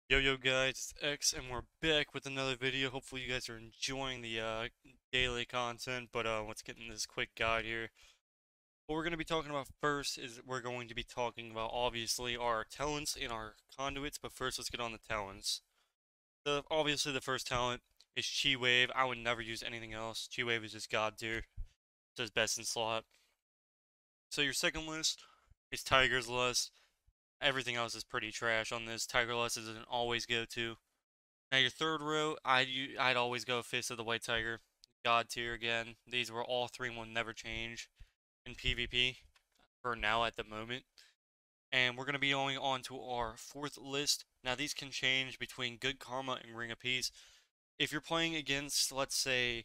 Yo yo guys, it's X and we're back with another video. Hopefully you guys are enjoying the daily content, but let's get in this quick guide here. What we're going to be talking about first is we're going to be talking about obviously our talents and our conduits, but first let's get on the talents. Obviously the first talent is Chi Wave. I would never use anything else. Chi Wave is just god tier. It does best in slot. So your second list is Tiger's Lust. Everything else is pretty trash on this. Tiger Lust is an always go to. Now your third row, I'd always go Fist of the White Tiger, God tier again. These were all three will never change in PvP for now at the moment. And we're gonna be going on to our fourth list. Now these can change between Good Karma and Ring of Peace. If you're playing against, let's say,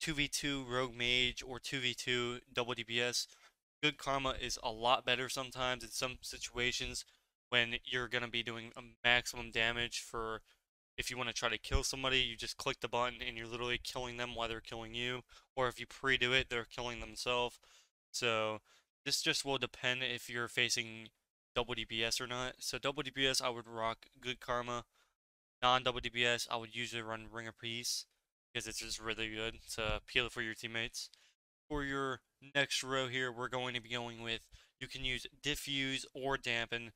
2v2 Rogue Mage or 2v2 double DPS, Good Karma is a lot better sometimes in some situations when you're gonna be doing a maximum damage for if you want to try to kill somebody, you just click the button and you're literally killing them while they're killing you. Or if you pre-do it, they're killing themselves. So this just will depend if you're facing double DPS or not. So double DPS, I would rock Good Karma. Non-double DPS, I would usually run Ring of Peace because it's just really good to peel for your teammates. For your next row here, we're going to be going with, you can use Diffuse or Dampen.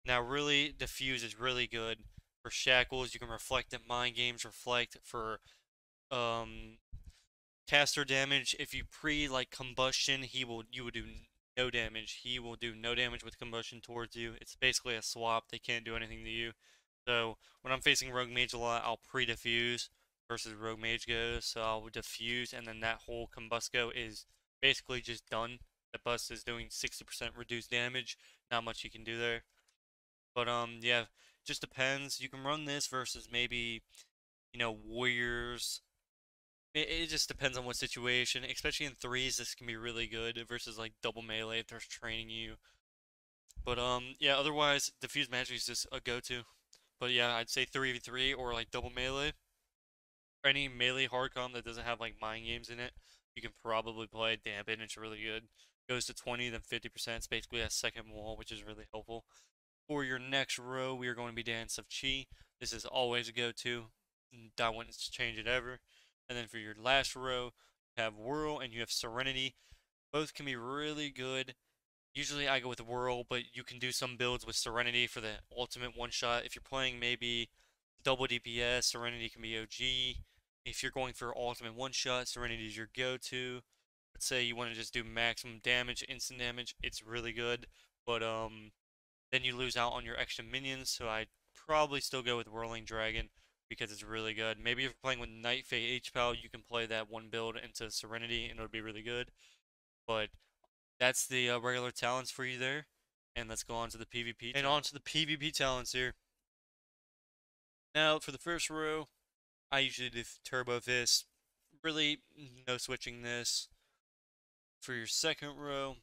Now, really, Diffuse is really good for shackles. You can reflect at mind games, reflect for um caster damage. If you pre like combustion, you will do no damage. He will do no damage with combustion towards you. It's basically a swap. They can't do anything to you. So when I'm facing Rogue Mage a lot, I'll pre-diffuse versus Rogue Mage goes. So I'll diffuse, and then that whole combusco is basically just done. The bust is doing 60% reduced damage. Not much you can do there. But yeah, just depends. You can run this versus maybe, warriors. It just depends on what situation. Especially in threes, this can be really good versus like double melee if they're training you. But yeah, otherwise diffuse magic is just a go-to. But yeah, I'd say 3v3 or like double melee. Or any melee hardcom that doesn't have like mind games in it, you can probably play dampen. It's really good. Goes to 20, then 50%. It's basically a second wall, which is really helpful. For your next row, we are going to be Dance of Chi. This is always a go-to. I wouldn't change it ever. And then for your last row, you have Whirl and you have Serenity. Both can be really good. Usually I go with Whirl, but you can do some builds with Serenity for the ultimate one-shot. If you're playing maybe double DPS, Serenity can be OG. If you're going for ultimate one-shot, Serenity is your go-to. Let's say you want to just do maximum damage, instant damage, it's really good. But then you lose out on your extra minions, so I'd probably still go with Whirling Dragon because it's really good. Maybe if you're playing with Night Fate H-Pal, you can play that one build into Serenity and it'll be really good. But that's the regular talents for you there. And let's go on to the PvP. And on to the PvP talents here. Now, for the first row, I usually do Turbo Fist. Really, no switching this. For your second row,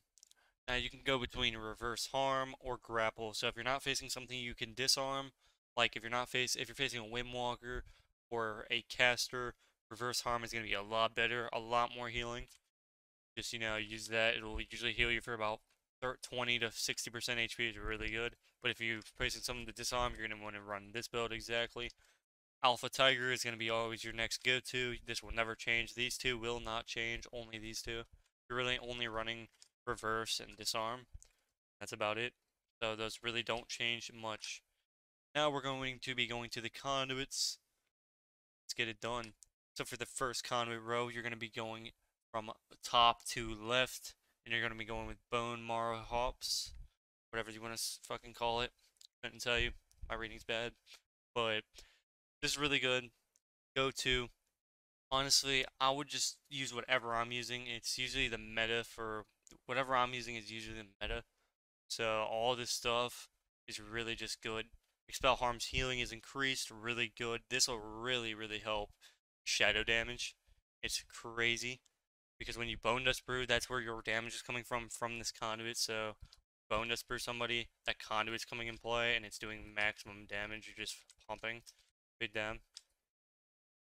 now you can go between reverse harm or grapple. So if you're not facing something you can disarm, like if you're facing a Windwalker or a caster, reverse harm is going to be a lot better, a lot more healing. Just use that. It'll usually heal you for about 20 to 60% HP is really good. But if you're facing something to disarm, you're going to want to run this build exactly. Alpha Tiger is going to be always your next go-to. This will never change. These two will not change. Only these two. You're really only running reverse and disarm. That's about it. So those really don't change much. Now we're going to be going to the conduits. Let's get it done. So for the first conduit row, you're going to be going from top to left, and you're going to be going with bone marrow hops, whatever you want to fucking call it. Couldn't tell you. My reading's bad. But this is really good. Go to. Honestly, I would just use whatever I'm using. It's usually the meta for whatever I'm using is usually the meta. So all this stuff is really just good. Expel Harm's healing is increased, really good. This will really, really help shadow damage. It's crazy because when you Bone Dust Brew, that's where your damage is coming from this conduit. So Bone Dust Brew somebody, that conduit's coming in play, and it's doing maximum damage. You're just pumping, big damn,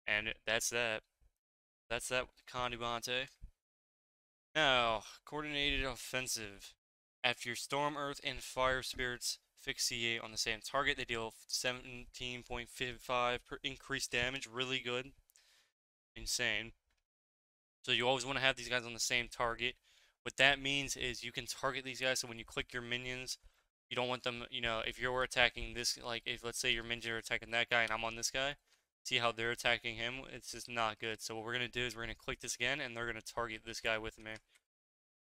and that's that. That's that Conduante. Now, coordinated offensive. After your Storm, Earth, and Fire Spirits Asphyxiate on the same target. They deal 17.55 per increased damage. Really good. Insane. So you always want to have these guys on the same target. What that means is you can target these guys, so when you click your minions, you don't want them, if you're attacking this, like if let's say your minions are attacking that guy and I'm on this guy, see how they're attacking him? It's just not good. So what we're going to do is we're going to click this again and they're going to target this guy with me.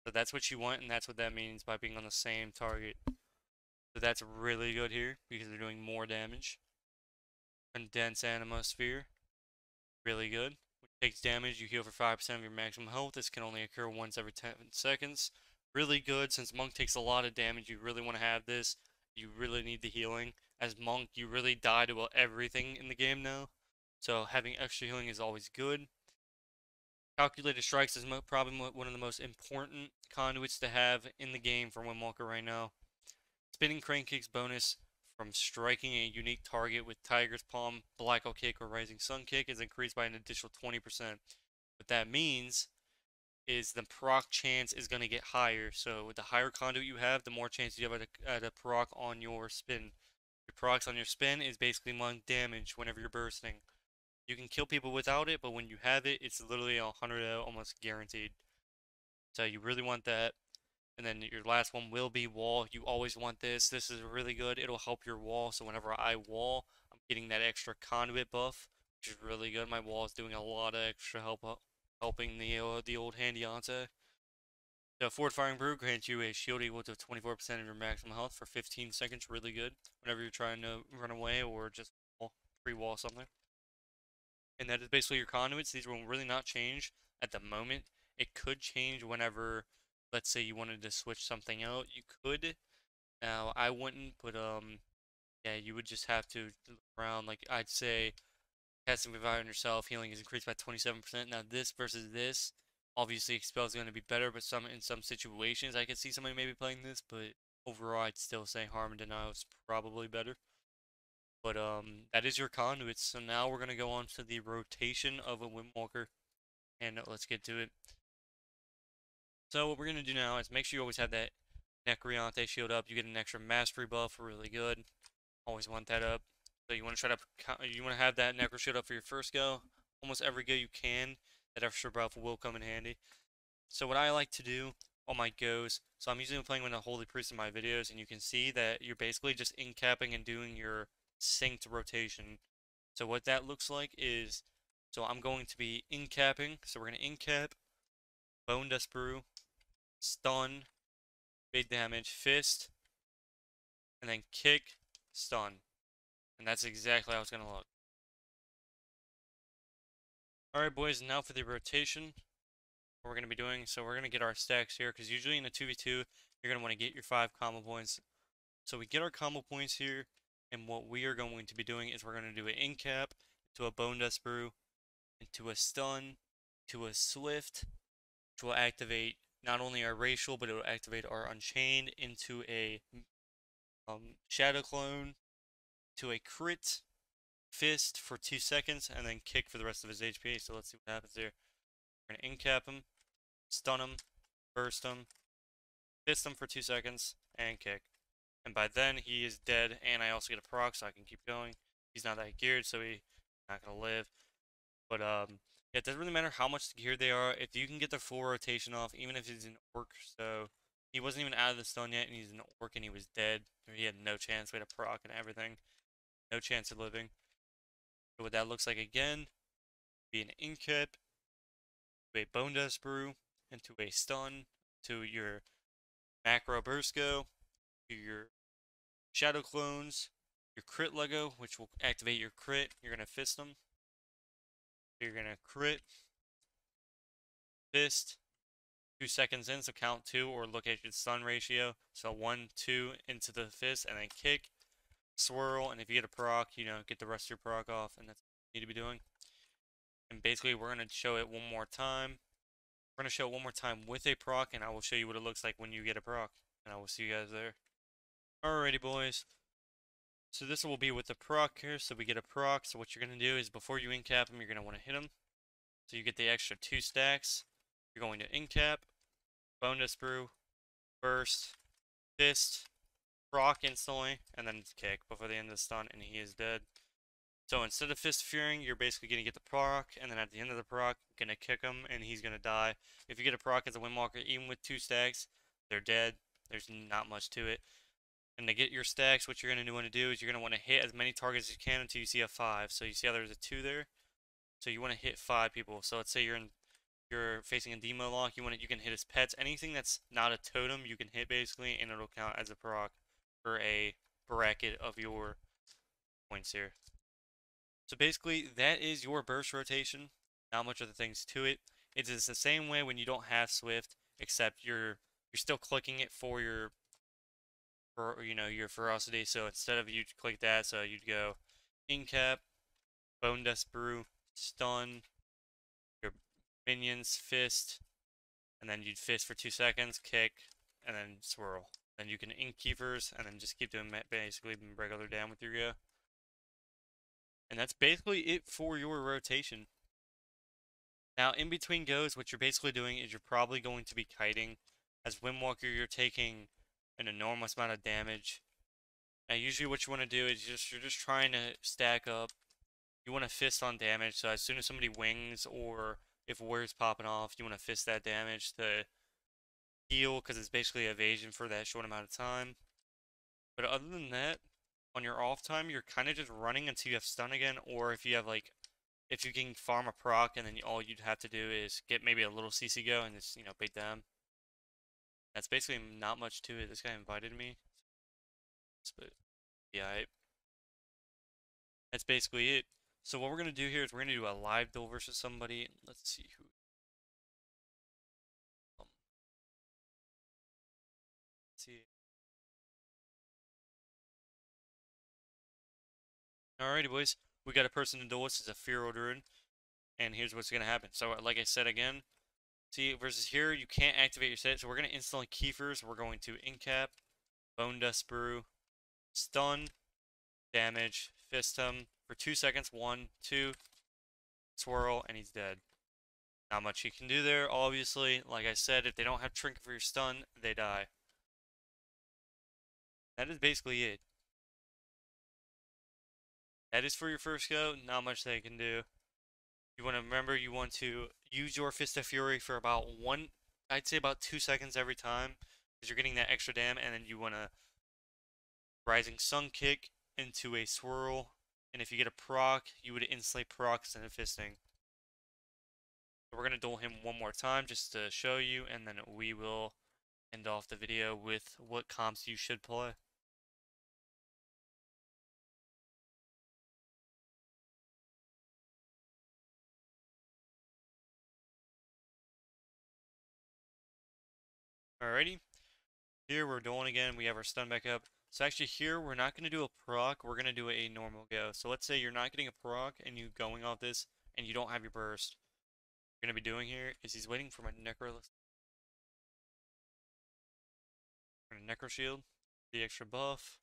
So that's what you want, and that's what that means by being on the same target. So that's really good here because they're doing more damage. Condense Animosphere, really good. When it takes damage, you heal for 5% of your maximum health. This can only occur once every 10 seconds. Really good, since Monk takes a lot of damage, you really want to have this. You really need the healing. As Monk, you really die to everything in the game now. So having extra healing is always good. Calculated Strikes is probably one of the most important conduits to have in the game for WindWalker right now. Spinning Crane Kick's bonus from striking a unique target with Tiger's Palm, Black Hole Kick, or Rising Sun Kick is increased by an additional 20%. What that means is the proc chance is going to get higher. So with the higher conduit you have, the more chance you have at a proc on your spin. Your procs on your spin is basically monk damage whenever you're bursting. You can kill people without it, but when you have it, it's literally 100 almost guaranteed. So you really want that. And then your last one will be wall. You always want this. This is really good. It'll help your wall. So whenever I wall, I'm getting that extra conduit buff, which is really good. My wall is doing a lot of extra helping the old handy Yante. The Forward Firing Brew grants you a shield equal to 24% of your maximum health for 15 seconds. Really good. Whenever you're trying to run away or just pre-wall something. And that is basically your conduits. These will really not change at the moment. It could change whenever, let's say you wanted to switch something out. You could. Now, I wouldn't, but yeah, you would just have to look around. Like, I'd say casting Revive on yourself, healing is increased by 27%. Now, this versus this, obviously Expel is going to be better, but in some situations, I could see somebody maybe playing this, but overall, I'd still say Harm and Denial is probably better. But that is your conduits. So now we're gonna go on to the rotation of a WindWalker, and let's get to it. So what we're gonna do now is make sure you always have that Necreante shield up. You get an extra mastery buff, really good. Always want that up. So you want to have that Necro shield up for your first go. Almost every go you can. That extra buff will come in handy. So what I like to do on my goes, so I'm usually playing with a Holy Priest in my videos, and you can see that you're basically just in-capping and doing your synced rotation. So what that looks like is, so I'm going to be in-capping, so we're going to in-cap, Bone Dust Brew, Stun, big damage, Fist, and then Kick, Stun. And that's exactly how it's going to look. Alright boys, now for the rotation. What we're going to be doing, so we're going to get our stacks here, because usually in a 2v2, you're going to want to get your 5 combo points. So we get our combo points here, and what we are going to be doing is we're going to do an in-cap, to a Bone Dust Brew, into a Stun, to a Swift, which will activate not only our Racial, but it will activate our Unchained, into a Shadow Clone, to a Crit, Fist for 2 seconds, and then Kick for the rest of his HP. So let's see what happens here. We're going to in-cap him, stun him, burst him, fist him for 2 seconds, and kick. And by then, he is dead, and I also get a proc, so I can keep going. He's not that geared, so he's not going to live. But, yeah, it doesn't really matter how much geared they are. If you can get their full rotation off, even if he's an orc, so he wasn't even out of the stun yet, and he's an orc, and he was dead. He had no chance. We had a proc and everything. No chance of living. So what that looks like again, be an in-cap, to a Bone Dust Brew, into a stun, to your Macro Bursco, to your Shadow Clones, your Crit Lego, which will activate your crit. You're going to fist them. You're going to crit, fist, 2 seconds in, so count 2, or look at your stun ratio. So 1, 2 into the fist, and then kick, swirl, and if you get a proc, get the rest of your proc off, and that's what you need to be doing. And basically, we're going to show it one more time. We're going to show it one more time with a proc, and I will show you what it looks like when you get a proc. And I will see you guys there. Alrighty, boys. So this will be with the proc here, so we get a proc. So what you're going to do is before you in-cap him, you're going to want to hit him. So you get the extra 2 stacks. You're going to in-cap, Bone Dust Brew, Burst, Fist, proc instantly, and then kick before the end of the stun, and he is dead. So instead of Fist of Fury, you're basically going to get the proc, and then at the end of the proc, going to kick him, and he's going to die. If you get a proc as a Windwalker, even with 2 stacks, they're dead. There's not much to it. And to get your stacks, what you're going to want to do is you're going to want to hit as many targets as you can until you see a 5. So you see how there's a 2 there? So you want to hit 5 people. So let's say you're facing a demo lock, you can hit his pets. Anything that's not a totem, you can hit basically, and it'll count as a proc for a bracket of your points here. So basically, that is your burst rotation. Not much other things to it. It is the same way when you don't have Swift, except you're still clicking it for your ferocity. So instead of you click that, so you'd go Incap, Bone Dust Brew, Stun, your minions, Fist, and then you'd Fist for 2 seconds, kick, and then Swirl. Then you can Ink Keepers, and then just keep doing basically regular down with your go. And that's basically it for your rotation. Now, in between goes, what you're basically doing is you're probably going to be kiting. As Windwalker, you're taking an enormous amount of damage. Now, usually what you want to do is you're just trying to stack up. You want to fist on damage, so as soon as somebody wings or if warrior's popping off, you want to fist that damage to heal, because it's basically evasion for that short amount of time. But other than that, on your off time, you're kind of just running until you have stun again, or if you have if you can farm a proc and then all you'd have to do is get maybe a little CC go and just, bait them. That's basically not much to it. This guy invited me. But yeah, that's basically it. So what we're going to do here is we're going to do a live duel versus somebody. Let's see who. Let's see. Alrighty, boys. We got a person to duel. This is a Fear Druid. And here's what's going to happen. So like I said again, see, versus here, you can't activate your set. So we're going to instantly Kiefers. We're going to Incap, Bone Dust Brew, Stun, damage, fist him for 2 seconds. 1, 2, swirl, and he's dead. Not much you can do there, obviously. Like I said, if they don't have trinket for your stun, they die. That is basically it. That is for your first go. Not much they can do. You want to remember, you want to use your Fist of Fury for about I'd say about 2 seconds every time, because you're getting that extra dam, and then you want to Rising Sun kick into a swirl, and if you get a proc, you would instantly proc instead of fisting. So we're going to duel him one more time just to show you, and then we will end off the video with what comps you should play. Alrighty, here we're dueling again, we have our stun back up. So actually here, we're not going to do a proc, we're going to do a normal go. So let's say you're not getting a proc, and you going off this, and you don't have your burst. What you're going to be doing here is he's waiting for my Necro Shield, the extra buff.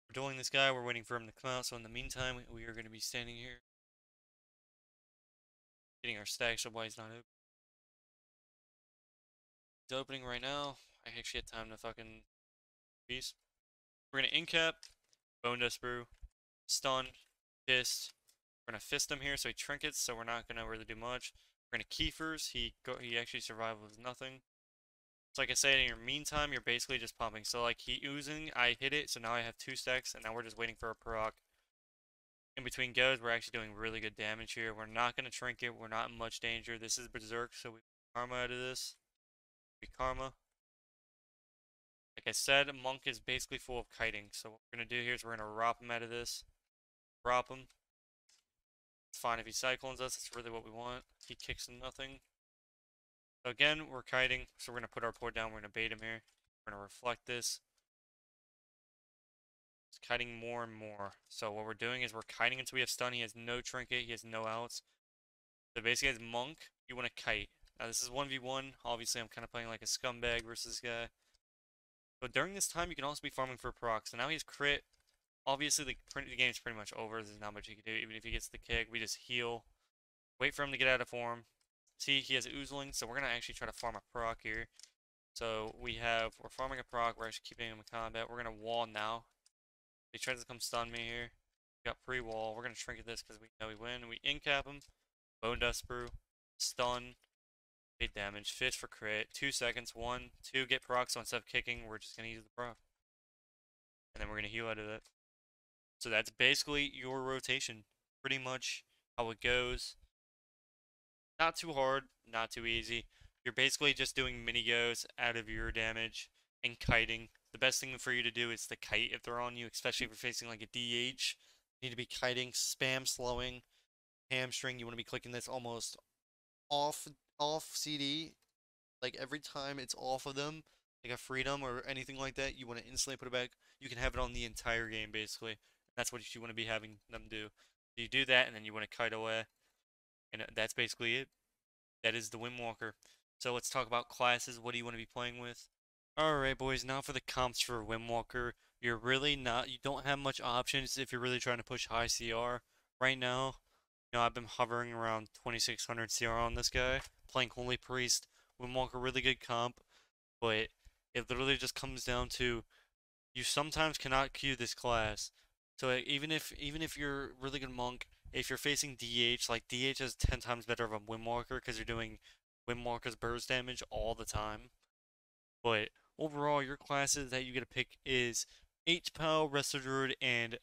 We're dueling this guy, we're waiting for him to come out, so in the meantime, we are going to be standing here, getting our stacks up while he's not open. He's opening right now. I actually had time to fucking piece. We're going to Incap, Bone Dust Brew, Stun, Fist. We're going to Fist him here, so he trinkets, so we're not going to really do much. We're going to Kiefers, he actually survived with nothing. So like I said, in your meantime, you're basically just pumping. So like he oozing, I hit it, so now I have 2 stacks, and now we're just waiting for a proc. In between goes, we're actually doing really good damage here. We're not going to trinket, we're not in much danger. This is Berserk, so we Karma out of this. We Karma. Like I said, Monk is basically full of kiting, so what we're going to do here is we're going to Rop him out of this. Rop him. It's fine if he Cyclones us, that's really what we want. He kicks nothing. So again, we're kiting, so we're going to put our port down, we're going to bait him here. We're going to reflect this. It's kiting more and more. So what we're doing is we're kiting until we have stun. He has no trinket, he has no outs. So basically as Monk, you want to kite. Now this is 1v1, obviously I'm kind of playing like a scumbag versus this guy. But during this time, you can also be farming for proc. So now he's crit. Obviously, the game's pretty much over. There's not much he can do. Even if he gets the kick, we just heal. Wait for him to get out of form. See, he has oozling, so we're going to actually try to farm a proc here. So we're farming a proc, we're actually keeping him in combat. We're gonna wall now. He tries to come stun me here. We got pre-wall. We're gonna trinket this because we know we win. We incap him. Bone dust brew. Stun. 8 damage. Fish for crit. 2 seconds. 1, 2, get proc. So instead of kicking, we're just gonna use the proc. And then we're gonna heal out of it. So that's basically your rotation. Pretty much how it goes. Not too hard, not too easy. You're basically just doing mini goes out of your damage and kiting. The best thing for you to do is to kite if they're on you, especially if you're facing like a DH. You need to be kiting, spam slowing, hamstring. You want to be clicking this almost off CD. Like every time it's off of them, like a freedom or anything like that, you want to instantly put it back. You can have it on the entire game basically. That's what you want to be having them do. You do that and then you want to kite away. And that's basically it. That is the WindWalker. So let's talk about classes. What do you want to be playing with? Alright, boys, now for the comps for WindWalker. You don't have much options if you're really trying to push high CR. Right now, I've been hovering around 2600 CR on this guy. Playing Holy Priest. WindWalker, really good comp, but it literally just comes down to you sometimes cannot queue this class. So even if you're a really good monk, if you're facing DH, like DH is 10 times better of a Windwalker because you're doing Windwalker's burst damage all the time. But overall, your classes that you get to pick is H-Pow, Wrestler Druid, and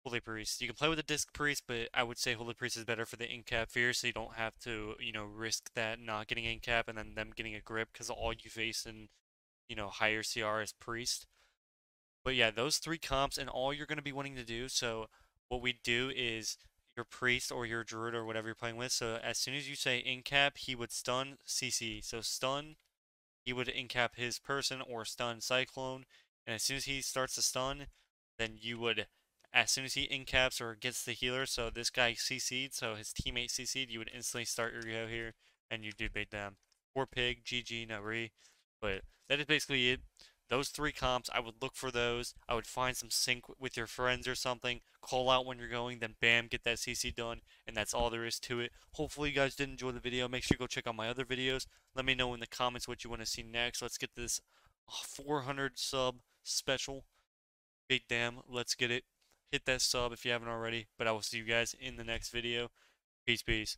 Holy Priest. You can play with the Disc Priest, but I would say Holy Priest is better for the Incap Fear, so you don't have to, risk that not getting Incap and then them getting a grip because all you face in, higher CR is Priest. But yeah, those three comps and all you're going to be wanting to do. So what we do is your priest or your druid or whatever you're playing with. So as soon as you say incap, he would stun CC. So stun, he would incap his person or stun cyclone. And as soon as he starts to stun, then you would, as soon as he incaps or gets the healer, so this guy CC'd, so his teammate CC'd, you would instantly start your go here and you do bait them. Poor pig, GG, no re. But that is basically it. Those three comps, I would look for those. I would find some sync with your friends or something. Call out when you're going, then bam, get that CC done. And that's all there is to it. Hopefully you guys did enjoy the video. Make sure you go check out my other videos. Let me know in the comments what you want to see next. Let's get this 400 sub special. Big damn, let's get it. Hit that sub if you haven't already. But I will see you guys in the next video. Peace, peace.